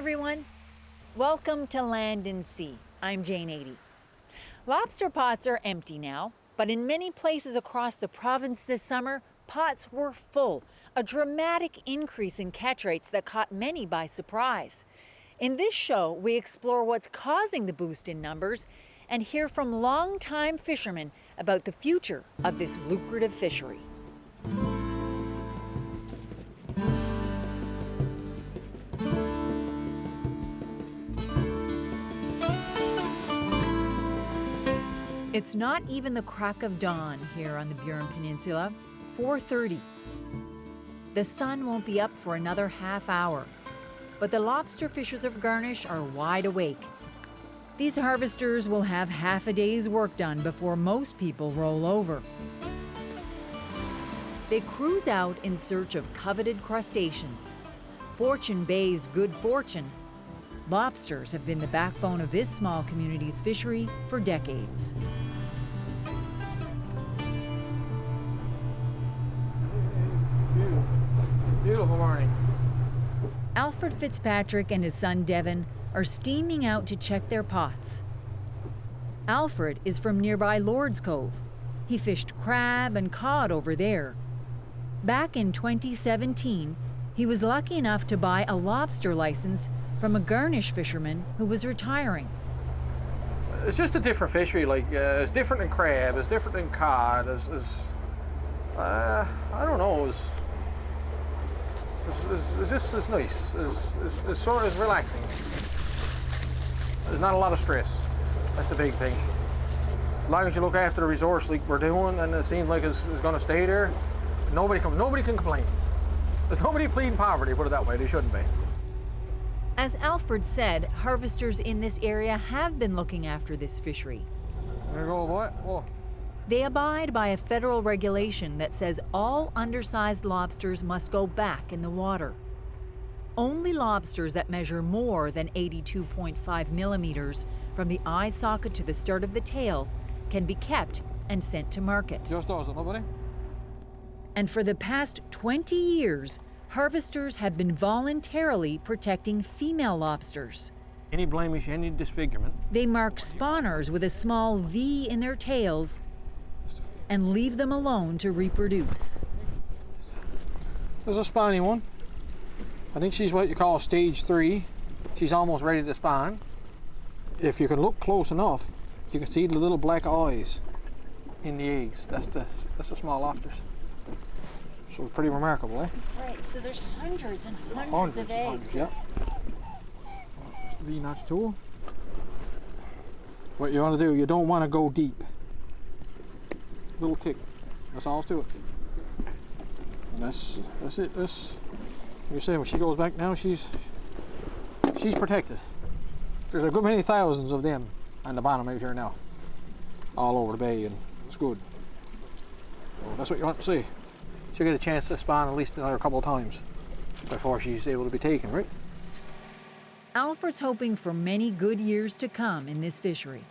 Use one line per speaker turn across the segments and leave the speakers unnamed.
everyone. Welcome to Land and Sea. I'm Jane 80. Lobster pots are empty now, but in many places across the province this summer, pots were full, a dramatic increase in catch rates that caught many by surprise. In this show, we explore what's causing the boost in numbers and hear from longtime fishermen about the future of this lucrative fishery. It's not even the crack of dawn here on the Burin Peninsula, 4:30. The sun won't be up for another half hour, but the lobster fishers of Garnish are wide awake. These harvesters will have half a day's work done before most people roll over. They cruise out in search of coveted crustaceans. Fortune Bay's good fortune. Lobsters have been the backbone of this small community's fishery for decades.
Beautiful morning.
Alfred Fitzpatrick and his son Devon are steaming out to check their pots. Alfred is from nearby Lord's Cove. He fished crab and cod over there. Back in 2017, he was lucky enough to buy a lobster license from a Garnish fisherman who was retiring.
It's just a different fishery. It's different than crab. It's different than cod. I don't know. It's nice. It's sort of relaxing. There's not a lot of stress. That's the big thing. As long as you look after the resource like we're doing, and it seems like it's going to stay there, nobody can complain. There's nobody pleading poverty. Put it that way. They shouldn't be.
As Alfred said, harvesters in this area have been looking after this fishery.
There you go, boy. Whoa.
They abide by a federal regulation that says all undersized lobsters must go back in the water. Only lobsters that measure more than 82.5 millimeters from the eye socket to the start of the tail can be kept and sent to market.
Just does it, nobody?
And for the past 20 years, harvesters have been voluntarily protecting female lobsters.
Any blemish, any disfigurement.
They mark spawners with a small V in their tails and leave them alone to reproduce.
There's a spawny one. I think she's what you call stage 3. She's almost ready to spawn. If you can look close enough, you can see the little black eyes in the eggs. That's the small lobsters. So it's pretty remarkable, eh?
Right, so there's hundreds and hundreds of eggs.
Yeah. That's the V-notch tool. What you want to do, you don't want to go deep. Little tick. That's all to it. And that's it. Like you say, when she goes back now, she's protected. There's a good many thousands of them on the bottom out here now, all over the bay, and it's good. So that's what you want to see. She'll get a chance to spawn at least another couple of times before she's able to be taken, right?
Alfred's hoping for many good years to come in this fishery.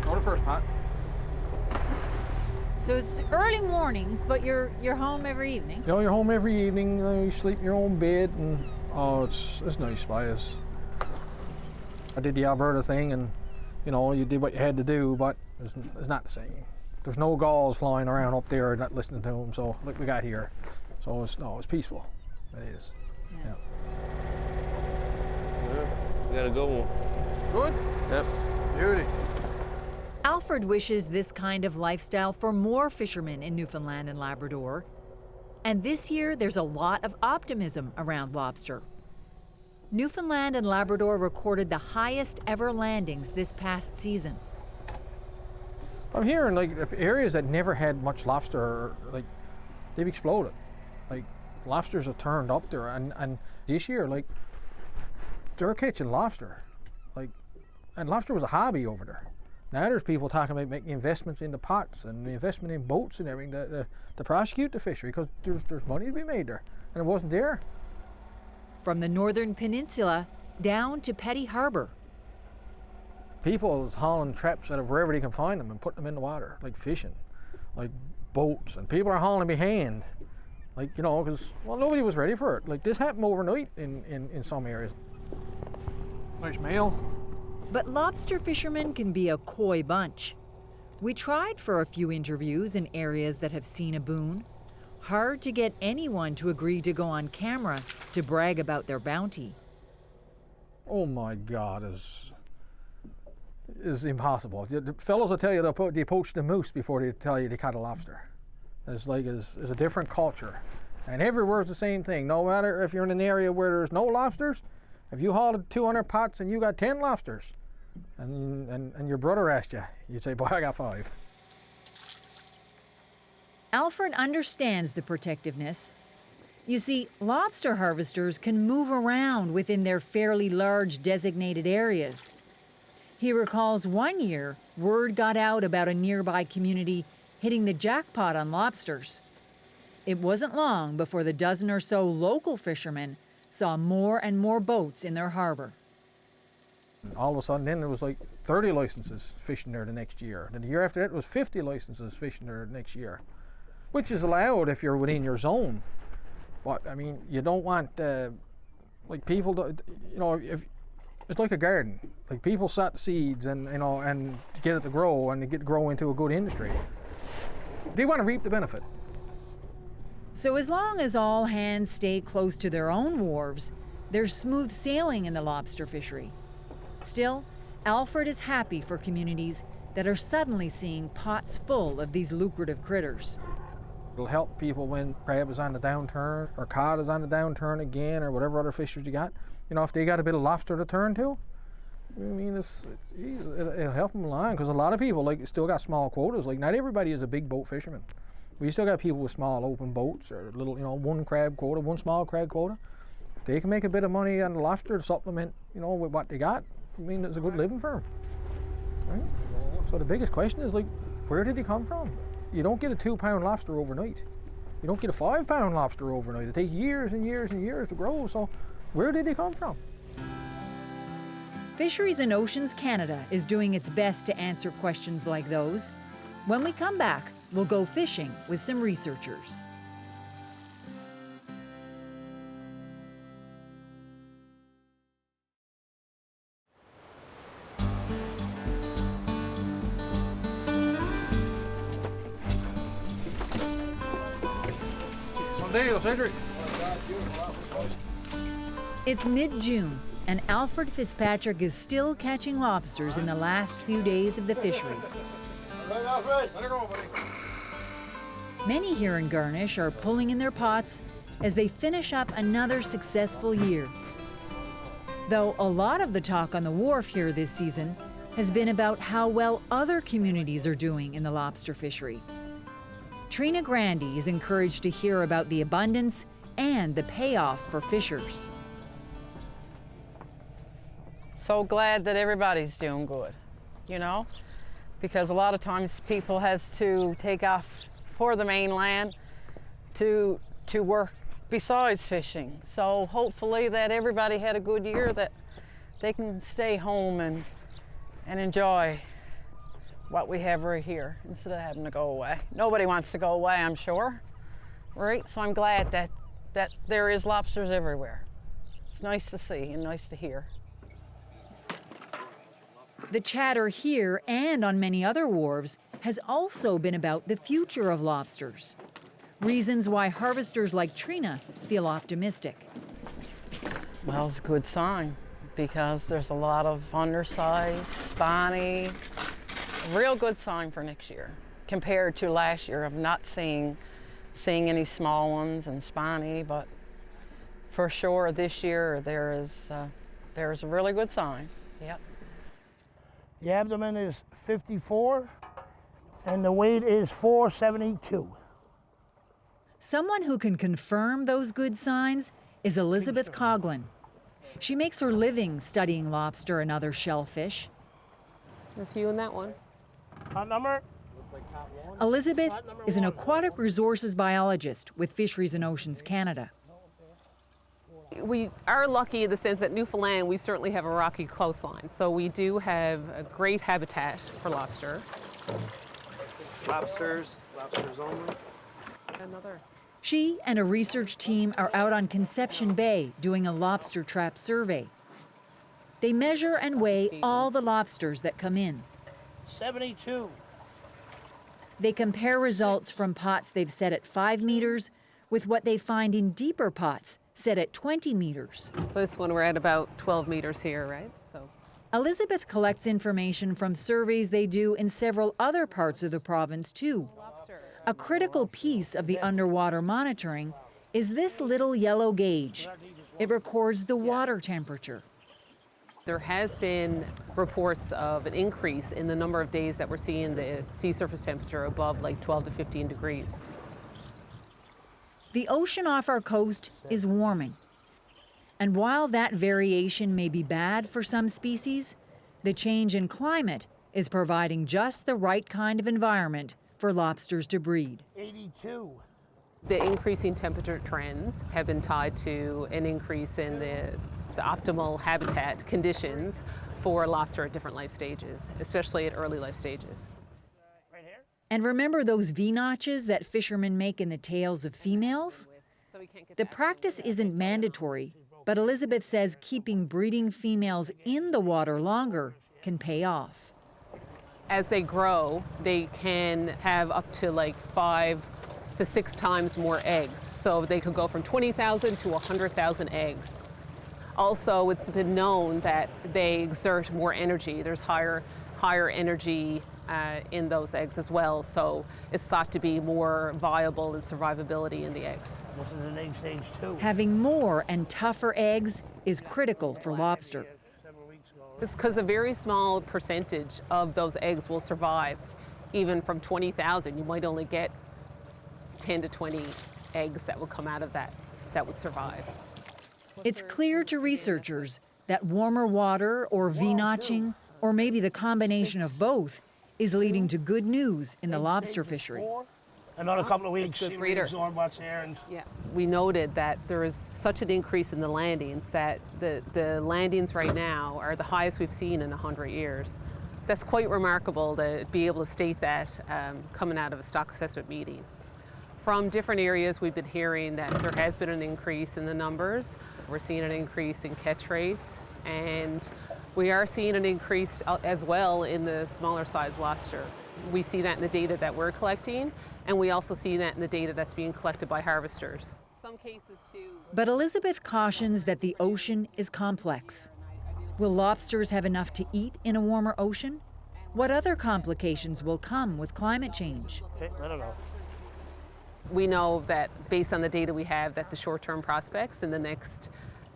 Go to first pot.
So it's early mornings, but you're home every evening?
You know, you're home every evening, you sleep in your own bed, and it's nice by us. I did the Alberta thing, and you did what you had to do, but it's not the same. There's no gulls flying around up there not listening to them, so like we got here. So it's peaceful. It is. Yeah.
We got a good one.
Good?
Yep.
Beauty.
Alfred wishes this kind of lifestyle for more fishermen in Newfoundland and Labrador. And this year, there's a lot of optimism around lobster. Newfoundland and Labrador recorded the highest ever landings this past season.
I'm hearing areas that never had much lobster, they've exploded. Lobsters have turned up there, and this year, they're catching lobster. And lobster was a hobby over there. Now there's people talking about making investments into pots and investment in boats and everything to prosecute the fishery, because there's money to be made there, and it wasn't there.
From the northern peninsula down to Petty Harbor.
People is hauling traps out of wherever they can find them and putting them in the water, like fishing, like boats, and people are hauling behind Like, you know, because, well, nobody was ready for it. Like, this happened overnight in some areas. Nice male.
But lobster fishermen can be a coy bunch. We tried for a few interviews in areas that have seen a boon. Hard to get anyone to agree to go on camera to brag about their bounty.
Oh my God, is impossible. The fellows will tell you they poached a moose before they tell you they caught a lobster. It's like it's a different culture, and everywhere it's the same thing. No matter if you're in an area where there's no lobsters, if you hauled 200 pots and you got 10 lobsters, and your brother asked you, you'd say, "Boy, I got 5."
Alfred understands the protectiveness. You see, lobster harvesters can move around within their fairly large designated areas. He recalls one year, word got out about a nearby community hitting the jackpot on lobsters. It wasn't long before the dozen or so local fishermen saw more and more boats in their harbor.
All of a sudden, then there was like 30 licenses fishing there the next year. Then the year after that, it was 50 licenses fishing there the next year, which is allowed if you're within your zone. But I mean, you don't want like people to, you know, if it's like a garden. Like people set seeds and, you know, and to get it to grow and to get grow into a good industry. They want to reap the benefit.
So as long as all hands stay close to their own wharves, there's smooth sailing in the lobster fishery. Still, Alfred is happy for communities that are suddenly seeing pots full of these lucrative critters.
It'll help people when crab is on the downturn or cod is on the downturn again or whatever other fisheries you got. You know, if they got a bit of lobster to turn to, I mean, it'll help them along, because a lot of people like still got small quotas. Like not everybody is a big boat fisherman. We still got people with small open boats or little, you know, one crab quota, one small crab quota. If they can make a bit of money on the lobster to supplement, you know, with what they got, I mean, it's a good living for them. Right? So the biggest question is like, where did he come from? You don't get a 2-pound lobster overnight. You don't get a 5-pound lobster overnight. It takes years and years and years to grow. So where did he come from?
Fisheries and Oceans Canada is doing its best to answer questions like those. When we come back, we'll go fishing with some researchers. It's mid-June, and Alfred Fitzpatrick is still catching lobsters in the last few days of the fishery. Many here in Garnish are pulling in their pots as they finish up another successful year. Though a lot of the talk on the wharf here this season has been about how well other communities are doing in the lobster fishery. Trina Grandy is encouraged to hear about the abundance and the payoff for fishers.
So glad that everybody's doing good, you know, because a lot of times people has to take off for the mainland to work besides fishing. So hopefully that everybody had a good year, that they can stay home and enjoy what we have right here instead of having to go away. Nobody wants to go away, I'm sure, right? So I'm glad that there is lobsters everywhere. It's nice to see and nice to hear.
The chatter here and on many other wharves has also been about the future of lobsters. Reasons why harvesters like Trina feel optimistic.
Well, it's a good sign because there's a lot of undersized, spiny, a real good sign for next year compared to last year of not seeing any small ones and spiny, but for sure this year there's a really good sign. Yep.
The abdomen is 54 and the weight is 472.
Someone who can confirm those good signs is Elizabeth Coughlin. She makes her living studying lobster and other shellfish.
A few in that one.
Hot number?
Elizabeth is an aquatic resources biologist with Fisheries and Oceans Canada.
We are lucky in the sense that Newfoundland, we certainly have a rocky coastline. So we do have a great habitat for lobster.
Lobsters only.
Another.
She and a research team are out on Conception Bay doing a lobster trap survey. They measure and weigh all the lobsters that come in.
72.
They compare results from pots they've set at 5 meters with what they find in deeper pots set at 20 meters.
So this one we're at about 12 meters here, right? So
Elizabeth collects information from surveys they do in several other parts of the province too. A critical piece of the underwater monitoring is this little yellow gauge. It records the water temperature.
there has been reports of an increase in the number of days that we're seeing the sea surface temperature above like 12 to 15 degrees.
The ocean off our coast is warming. And while that variation may be bad for some species, the change in climate is providing just the right kind of environment for lobsters to breed.
82.
The increasing temperature trends have been tied to an increase in the optimal habitat conditions for lobster at different life stages, especially at early life stages.
Right here?
And remember those V-notches that fishermen make in the tails of females? The practice isn't mandatory, but Elizabeth says keeping breeding females in the water longer can pay off.
As they grow, they can have up to like 5 to 6 times more eggs. So they could go from 20,000 to 100,000 eggs. Also, it's been known that they exert more energy. There's higher energy in those eggs as well. So it's thought to be more viable in survivability in the eggs.
This is an egg stage 2.
Having more and tougher eggs is critical for lobster.
Several weeks ago.
It's because a very small percentage of those eggs will survive. Even from 20,000, you might only get 10 to 20 eggs that would come out of that would survive.
It's clear to researchers that warmer water or V-notching, or maybe the combination of both, is leading to good news in the lobster fishery.
Another couple of weeks,
It's a good
see
breeder.
absorb what's there. And
Yeah, we noted that there is such an increase in the landings that the landings right now are the highest we've seen in 100 years. That's quite remarkable to be able to state that coming out of a stock assessment meeting. From different areas, we've been hearing that there has been an increase in the numbers. We're seeing an increase in catch rates, and we are seeing an increase as well in the smaller size lobster. We see that in the data that we're collecting, and we also see that in the data that's being collected by harvesters. Some cases too.
But Elizabeth cautions that the ocean is complex. Will lobsters have enough to eat in a warmer ocean? What other complications will come with climate change?
okay, I don't know.
We know that based on the data we have that the short-term prospects in the next,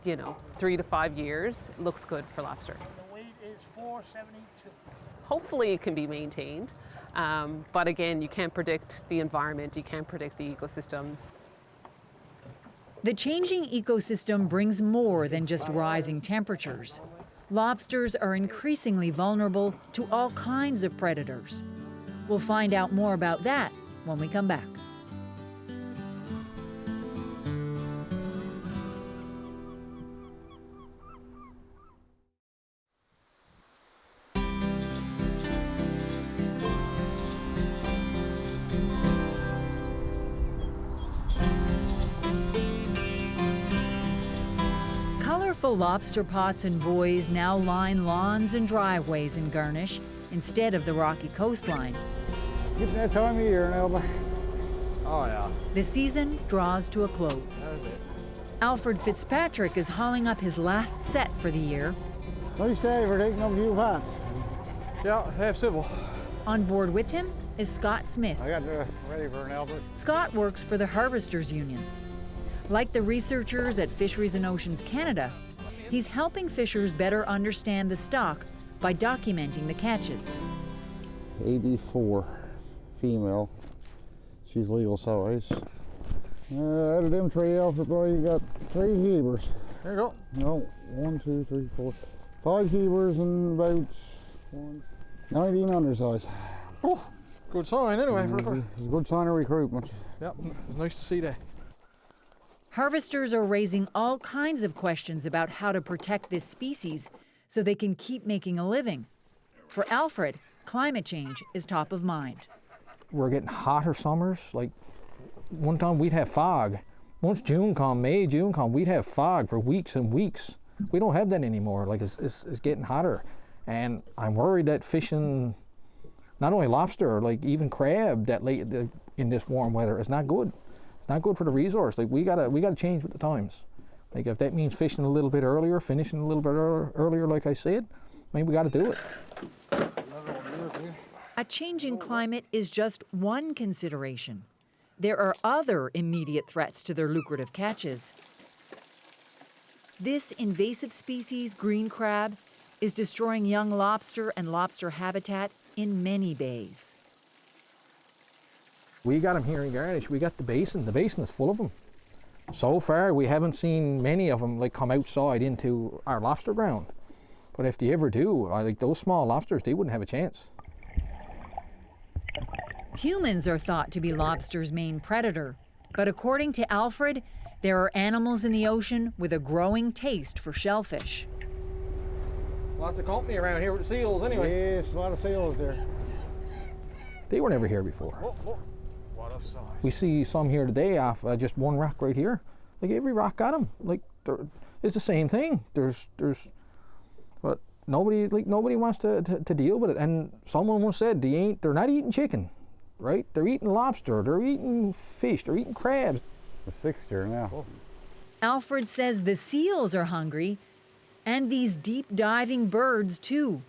3 to 5 years looks good for lobster.
The weight is 472.
Hopefully it can be maintained, but again, you can't predict the environment, you can't predict the ecosystems.
The changing ecosystem brings more than just rising temperatures. Lobsters are increasingly vulnerable to all kinds of predators. We'll find out more about that when we come back. Colorful lobster pots and buoys now line lawns and driveways in Garnish instead of the rocky coastline.
Getting that time of year now, but oh yeah,
The season draws to a close.
that's it.
Alfred Fitzpatrick is hauling up his last set for the year.
Nice day for taking up a few pots. Yeah, have civil.
On board with him is Scott Smith.
I got ready for an Albert.
Scott works for the Harvesters Union. Like the researchers at Fisheries and Oceans Canada, he's helping fishers better understand the stock by documenting the catches.
84 female. She's legal size. Out of them 3 Alfred boy, you got 3 keepers.
There you go.
No, 1, 2, 3, 4, 5 keepers and about 19 undersize.
Oh, good sign anyway for the first.
It's a good sign of recruitment.
Yep, it's nice to see that.
Harvesters are raising all kinds of questions about how to protect this species so they can keep making a living. For Alfred, climate change is top of mind.
We're getting hotter summers, like one time we'd have fog. Once June come, May, June come, we'd have fog for weeks and weeks. We don't have that anymore. Like it's getting hotter. And I'm worried that fishing, not only lobster, like even crab that late in this warm weather is not good. It's not good for the resource. Like we gotta change with the times. Like if that means fishing a little bit earlier, finishing a little bit earlier, like I said, maybe we gotta do it.
A changing climate is just one consideration. There are other immediate threats to their lucrative catches. This invasive species, green crab, is destroying young lobster and lobster habitat in many bays.
We got them here in Garnish. We got the basin. The basin is full of them. So far, we haven't seen many of them like come outside into our lobster ground. But if they ever do, like those small lobsters, they wouldn't have a chance.
Humans are thought to be lobster's main predator, but according to Alfred, there are animals in the ocean with a growing taste for shellfish.
Lots of company around here with the seals anyway.
Yes, a lot of seals there.
They were never here before.
Look, what a size.
We see some here today off just one rock right here. Like every rock got them. Like it's the same thing. But nobody wants to deal with it. And someone once said they're not eating chicken, right? They're eating lobster. They're eating fish. They're eating crabs.
The sixth-year now.
Alfred says the seals are hungry, and these deep diving birds too.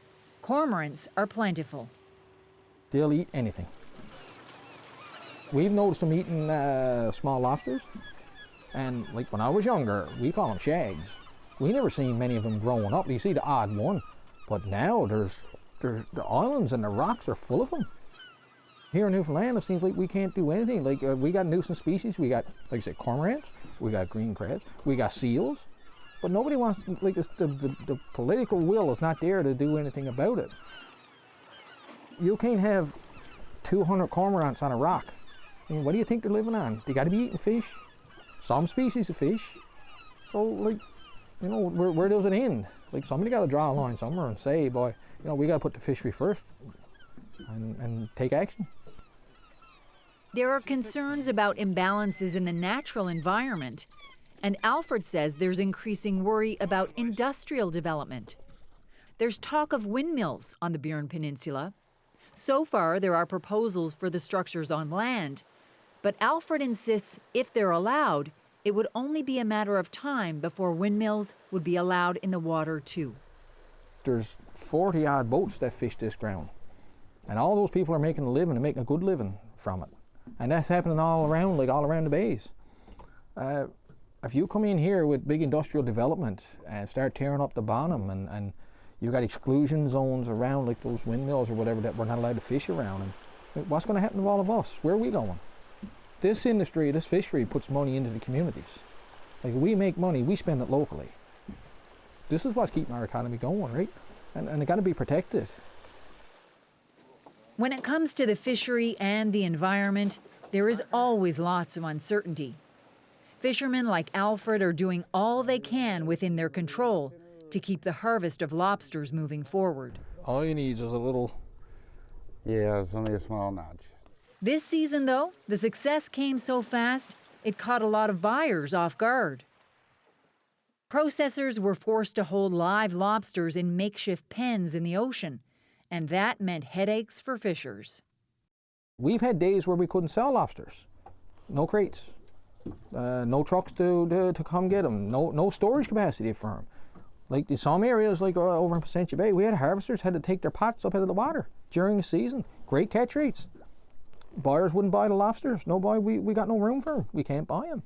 Cormorants are plentiful.
They'll eat anything. We've noticed them eating small lobsters, and like when I was younger, we call them shags. We never seen many of them growing up. You see the odd one, but now there's the islands and the rocks are full of them. Here in Newfoundland, it seems like we can't do anything. Like we got nuisance species. We got, like I said, cormorants. We got green crabs. We got seals, but nobody wants. Like the political will is not there to do anything about it. You can't have 200 cormorants on a rock. I mean, what do you think they're living on? They got to be eating fish, some species of fish. So, like, you know, where does it end? Like, somebody got to draw a line somewhere and say, boy, you know, we got to put the fishery first and take action.
There are concerns about imbalances in the natural environment, and Alfred says there's increasing worry about industrial development. There's talk of windmills on the Burin Peninsula. So far, there are proposals for the structures on land, but Alfred insists if they're allowed, it would only be a matter of time before windmills would be allowed in the water too.
There's 40-odd boats that fish this ground, and all those people are making a living and making a good living from it. And that's happening all around, like all around the bays. If you come in here with big industrial development and start tearing up the bottom and you got exclusion zones around like those windmills or whatever that we're not allowed to fish around, and what's going to happen to all of us? Where are we going? This industry, this fishery puts money into the communities. Like we make money, we spend it locally. This is what's keeping our economy going, right? And it got to be protected.
When it comes to the fishery and the environment, there is always lots of uncertainty. Fishermen like Alfred are doing all they can within their control to keep the harvest of lobsters moving forward.
All you need is a little.
Yeah, it's only a small notch.
This season, though, the success came so fast, it caught a lot of buyers off guard. Processors were forced to hold live lobsters in makeshift pens in the ocean, and that meant headaches for fishers.
We've had days where we couldn't sell lobsters. No crates, no trucks to come get them, no storage capacity for them. Like in some areas, like over in Placentia Bay, we had harvesters had to take their pots up out of the water during the season. Great catch rates. Buyers wouldn't buy the lobsters. No buy, we got no room for them. We can't buy them.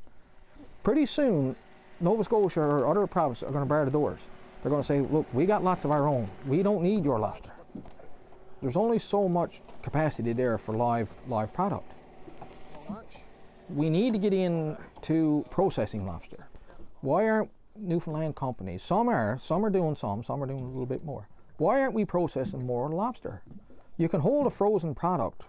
Pretty soon, Nova Scotia or other provinces are going to bar the doors. They're going to say, look, we got lots of our own. We don't need your lobster. There's only so much capacity there for live product. We need to get into processing lobster. Why aren't Newfoundland companies, some are doing some are doing a little bit more. Why aren't we processing more lobster? You can hold a frozen product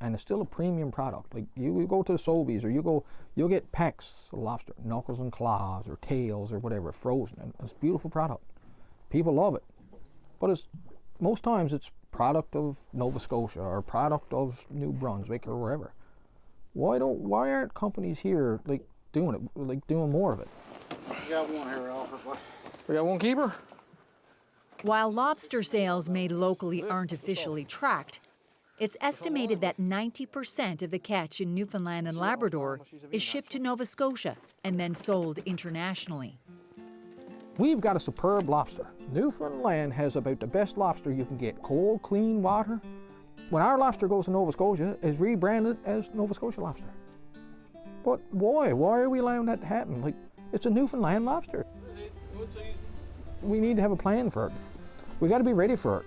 and it's still a premium product. Like you go to the Sobeys or you'll get packs of lobster, knuckles and claws or tails or whatever, frozen, and it's a beautiful product. People love it. But most times it's product of Nova Scotia or product of New Brunswick or wherever. Why aren't companies here like doing it, like doing more of it? We got one here, Alfred. We got one keeper.
While lobster sales made locally aren't officially tracked, it's estimated that 90% of the catch in Newfoundland and Labrador is shipped to Nova Scotia and then sold internationally.
We've got a superb lobster. Newfoundland has about the best lobster you can get. Cold, clean water. When our lobster goes to Nova Scotia, it's rebranded as Nova Scotia lobster. But why? Why are we allowing that to happen? Like, it's a Newfoundland lobster. We need to have a plan for it. We got to be ready for it.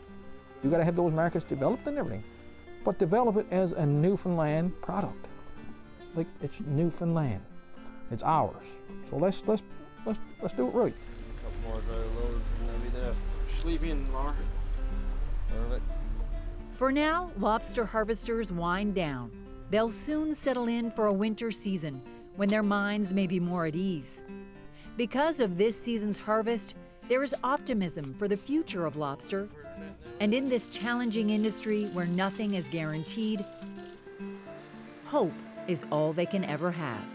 You got to have those markets developed and everything, but develop it as a Newfoundland product. Like, it's Newfoundland. It's ours. So let's do it right.
Couple more dry loads and they'll be there.
Sleep in, Laura.
Perfect.
For now, lobster harvesters wind down. They'll soon settle in for a winter season when their minds may be more at ease. Because of this season's harvest, there is optimism for the future of lobster. And in this challenging industry where nothing is guaranteed, hope is all they can ever have.